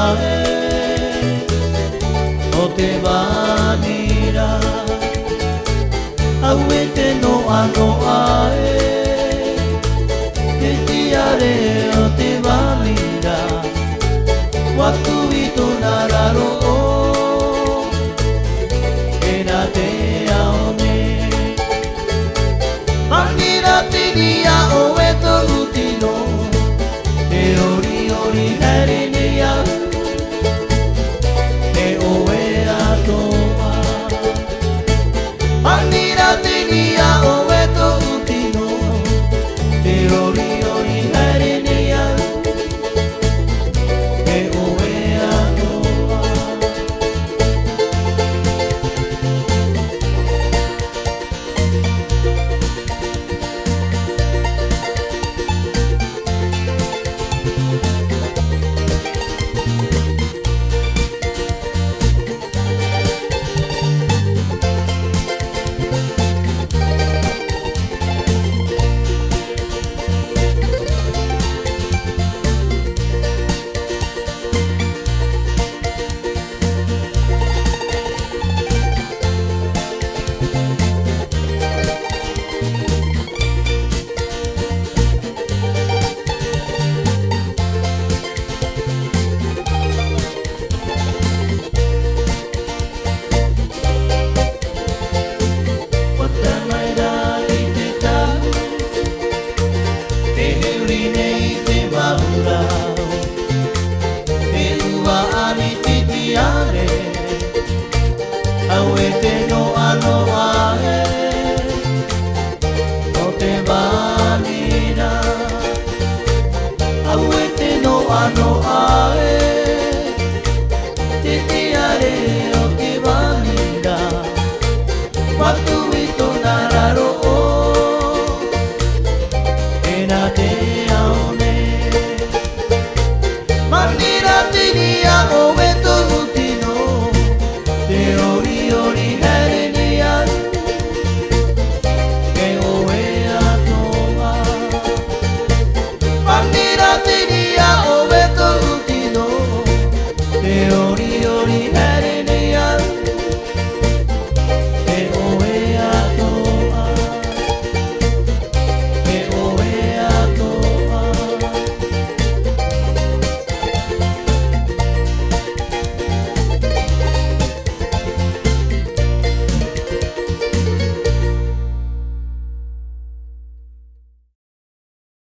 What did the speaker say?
ae o te vanira auete no ano ae te tiare o te vanira watu i tōna raro e nā te aone vanira te nia o e tō utino te ori ori here nia e oe atoa vanira te nia o e tō utino te ori ori here nia e oe atoa auete no ano ae o te vanira auete no ano ae te tiare o te vanira watu i tōna raro e nā te